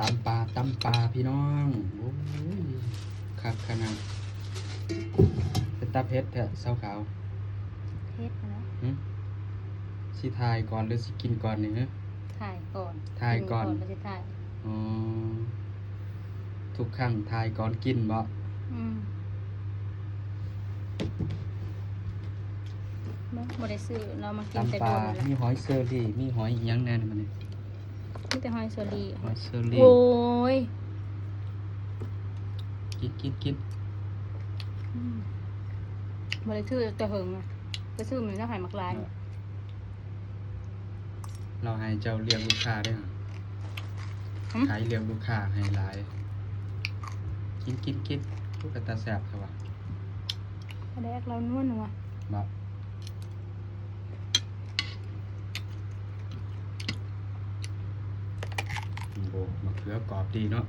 ตำปลาพี่น้องโอ้ยคักขนาดเป็นตาเพชรแท้เศร้าขาว เพชรนะ หึสิทายก่อนหรือสิกินก่อนนี่ฮะ ถ่ายก่อน ถ่ายก่อน ไม่ใช่ถ่าย อ๋อทุกครั้งทายก่อนกินบ่ อืมบ่ได้ซื้อเรามากินแต่ ตำป โด ลาน แล้ว มีหอยเชอรี่มีหอยอีหยังแน่นี่มันนี่ มีแต่หอยเชอรี่ หอยเชอรี่ โอ้ย กิน อืมบ่ได้ซื้อแต่เหิงอ่ะไปซื้อมันก็หายมักลาย เราให้เจ้าเลี้ยงลูกค้าด้วย หึ ขายเลี้ยงลูกค้าให้หลายกินทุกกระตาแซ่บครับว่า ปลาแดกเรานวลนัว บ่โอ้มะเขือกรอบดีเนาะ